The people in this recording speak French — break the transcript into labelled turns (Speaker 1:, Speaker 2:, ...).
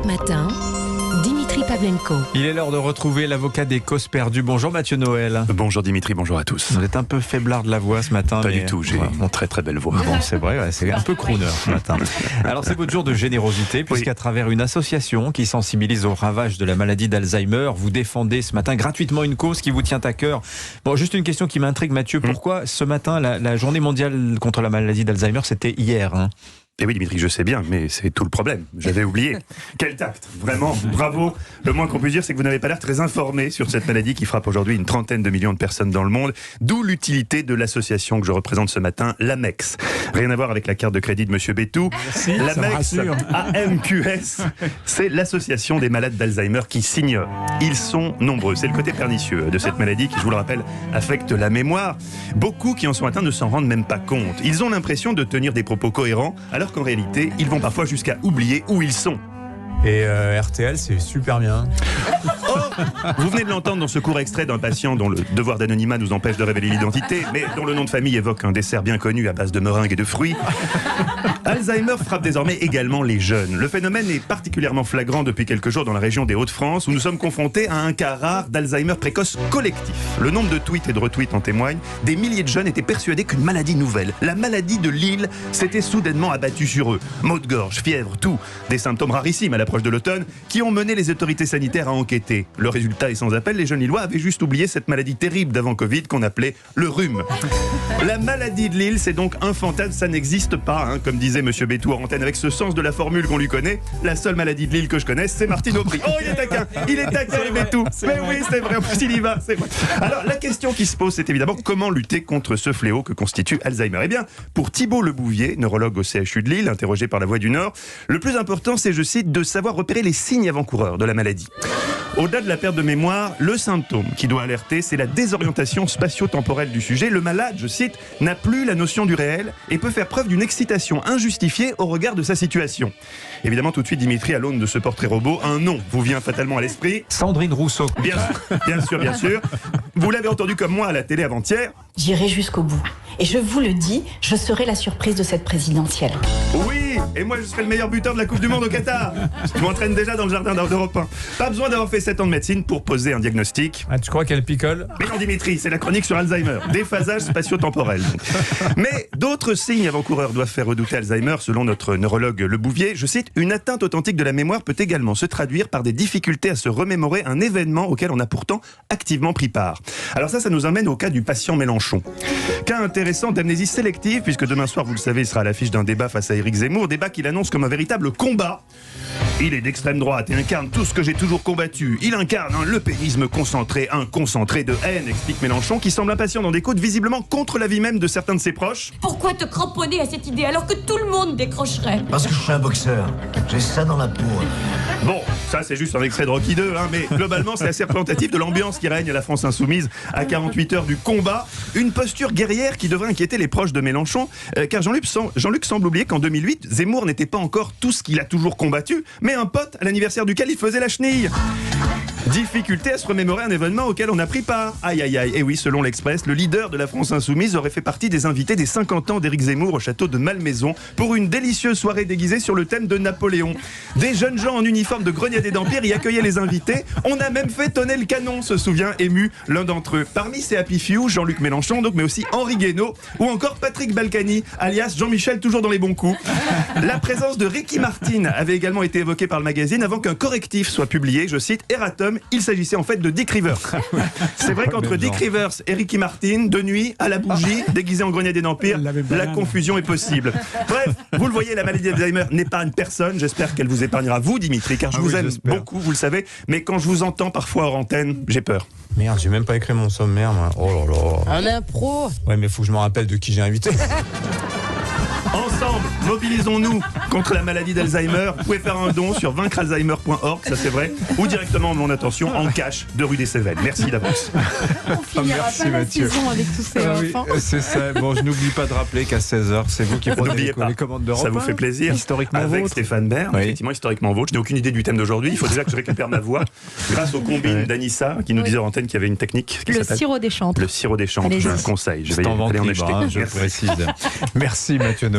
Speaker 1: Matin, Dimitri Pavlenko.
Speaker 2: Il est l'heure de retrouver l'avocat des causes perdues. Bonjour Mathieu Noël.
Speaker 3: Bonjour Dimitri, bonjour à tous.
Speaker 2: Vous êtes un peu faiblard de la voix ce matin.
Speaker 3: Pas du tout, j'ai une très très belle voix.
Speaker 2: Bon, c'est vrai, ouais, c'est un peu crooner ce matin. Alors c'est votre jour de générosité, puisqu'à travers une association qui sensibilise aux ravages de la maladie d'Alzheimer, vous défendez ce matin gratuitement une cause qui vous tient à cœur. Bon, juste une question qui m'intrigue Mathieu, pourquoi ce matin la journée mondiale contre la maladie d'Alzheimer, c'était hier
Speaker 3: Eh oui Dimitri, je sais bien, mais c'est tout le problème. J'avais oublié. Quel tact, vraiment, bravo. Le moins qu'on puisse dire, c'est que vous n'avez pas l'air très informé sur cette maladie qui frappe aujourd'hui une trentaine de millions de personnes dans le monde. D'où l'utilité de l'association que je représente ce matin, l'AMEX. Rien à voir avec la carte de crédit de Monsieur Bétou. L'AMEX, AMQS, c'est l'association des malades d'Alzheimer qui signe. Ils sont nombreux. C'est le côté pernicieux de cette maladie qui, je vous le rappelle, affecte la mémoire. Beaucoup qui en sont atteints ne s'en rendent même pas compte. Ils ont l'impression de tenir des propos cohérents, alors qu'en réalité, ils vont parfois jusqu'à oublier où ils sont.
Speaker 2: Et RTL, c'est super bien.
Speaker 3: Vous venez de l'entendre dans ce court extrait d'un patient dont le devoir d'anonymat nous empêche de révéler l'identité, mais dont le nom de famille évoque un dessert bien connu à base de meringues et de fruits. Alzheimer frappe désormais également les jeunes. Le phénomène est particulièrement flagrant depuis quelques jours dans la région des Hauts-de-France, où nous sommes confrontés à un cas rare d'Alzheimer précoce collectif. Le nombre de tweets et de retweets en témoigne. Des milliers de jeunes étaient persuadés qu'une maladie nouvelle, la maladie de Lille, s'était soudainement abattue sur eux. Maux de gorge, fièvre, tout. Des symptômes rarissimes à l'approche de l'automne qui ont mené les autorités sanitaires à enquêter. Le résultat est sans appel, les jeunes Lillois avaient juste oublié cette maladie terrible d'avant Covid qu'on appelait le rhume. La maladie de Lille, c'est donc un fantasme, ça n'existe pas, comme disait Monsieur Bétou en antenne avec ce sens de la formule qu'on lui connaît. La seule maladie de Lille que je connaisse, c'est Martine Aubry. Oh, il est taquin, le Bétou. Mais oui, c'est vrai, en plus il y va, c'est vrai. Alors, la question qui se pose, c'est évidemment comment lutter contre ce fléau que constitue Alzheimer. Eh bien, pour Thibault Lebouvier, neurologue au CHU de Lille, interrogé par La Voix du Nord, le plus important, c'est, je cite, de savoir repérer les signes avant-coureurs de la maladie. Au-delà de la perte de mémoire, le symptôme qui doit alerter, c'est la désorientation spatio-temporelle du sujet. Le malade, je cite, n'a plus la notion du réel et peut faire preuve d'une excitation injustifiée au regard de sa situation. Évidemment, tout de suite, Dimitri, à l'aune de ce portrait robot, un nom vous vient fatalement à l'esprit.
Speaker 2: Sandrine Rousseau.
Speaker 3: Bien sûr. Vous l'avez entendu comme moi à la télé avant-hier.
Speaker 4: J'irai jusqu'au bout. Et je vous le dis, je serai la surprise de cette présidentielle.
Speaker 3: Oui, et moi je serai le meilleur buteur de la Coupe du Monde au Qatar. Je m'entraîne déjà dans le jardin d'Europe 1. Pas besoin d'avoir fait 7 ans de médecine pour poser un diagnostic.
Speaker 2: Ah, tu crois qu'elle picole?
Speaker 3: Mais non Dimitri, c'est la chronique sur Alzheimer. Déphasage spatio-temporel. Mais d'autres signes avant-coureurs doivent faire redouter Alzheimer selon notre neurologue Lebouvier. Je cite, une atteinte authentique de la mémoire peut également se traduire par des difficultés à se remémorer un événement auquel on a pourtant activement pris part. Alors ça nous amène au cas du patient Mélenchon. Cas intéressant d'amnésie sélective, puisque demain soir, vous le savez, il sera à l'affiche d'un débat face à Éric Zemmour, débat qu'il annonce comme un véritable combat. Il est d'extrême droite et incarne tout ce que j'ai toujours combattu. Il incarne un lepénisme concentré, un concentré de haine, explique Mélenchon, qui semble impatient d'en découdre visiblement contre l'avis même de certains de ses proches.
Speaker 5: Pourquoi te cramponner à cette idée alors que tout le monde décrocherait?
Speaker 6: Parce que je suis un boxeur, j'ai ça dans la peau.
Speaker 3: Bon, ça c'est juste un extrait de Rocky 2, mais globalement c'est assez représentatif de l'ambiance qui règne à la France insoumise à 48 heures du combat. Une posture guerrière qui devrait inquiéter les proches de Mélenchon, car Jean-Luc semble oublier qu'en 2008, Zemmour n'était pas encore tout ce qu'il a toujours combattu, mais un pote à l'anniversaire duquel il faisait la chenille. Difficulté à se remémorer un événement auquel on a pris part. Aïe aïe aïe. Et oui, selon l'Express, le leader de la France insoumise aurait fait partie des invités des 50 ans d'Éric Zemmour au château de Malmaison pour une délicieuse soirée déguisée sur le thème de Napoléon. Des jeunes gens en uniforme de grenadiers d'Empire y accueillaient les invités. On a même fait tonner le canon, se souvient ému l'un d'entre eux. Parmi ces happy few, Jean-Luc Mélenchon, mais aussi Henri Guénaud ou encore Patrick Balkany, alias Jean-Michel toujours dans les bons coups. La présence de Ricky Martin avait également été évoquée par le magazine avant qu'un correctif soit publié. Je cite, erratum, il s'agissait en fait de Dick Rivers. C'est vrai qu'entre Dick Rivers et Ricky Martin, de nuit, à la bougie, déguisé en grenadier d'Empire, la confusion est possible. Bref, vous le voyez, la maladie d'Alzheimer n'épargne personne. J'espère qu'elle vous épargnera, vous, Dimitri, car je vous aime beaucoup, vous le savez. Mais quand je vous entends parfois hors antenne, j'ai peur.
Speaker 2: Merde, j'ai même pas écrit mon sommaire, moi. Oh là là.
Speaker 7: Un impro.
Speaker 2: Ouais, mais faut que je me rappelle de qui j'ai invité.
Speaker 3: Ensemble, mobilisons-nous contre la maladie d'Alzheimer. Vous pouvez faire un don sur vaincrealzheimer.org, ça c'est vrai, ou directement, mon attention, en cash de rue des Cévennes. Merci d'avance.
Speaker 7: On finira
Speaker 2: Merci,
Speaker 7: pas la
Speaker 2: Mathieu.
Speaker 7: saison avec tous ces enfants.
Speaker 2: C'est ça. Bon, je n'oublie pas de rappeler qu'à 16h, c'est vous qui prenez les commandes d'Europe.
Speaker 3: Ça vous fait plaisir.
Speaker 2: Historiquement
Speaker 3: avec
Speaker 2: vôtre.
Speaker 3: Stéphane Bern,
Speaker 2: Oui.
Speaker 3: effectivement, historiquement vôtre. Je n'ai aucune idée du thème d'aujourd'hui. Il faut déjà que je récupère ma voix grâce aux combines d'Anissa, qui nous disait en antenne qu'il y avait une technique qui
Speaker 7: Le
Speaker 3: s'appelle
Speaker 7: sirop des chantres.
Speaker 3: le sirop des chantres.
Speaker 7: Allez-y.
Speaker 3: Je le conseille. Je vais
Speaker 2: C'est en vente
Speaker 3: aller en
Speaker 2: libre,
Speaker 3: acheter.
Speaker 2: je
Speaker 3: Merci.
Speaker 2: précise. Merci Mathieu Noël.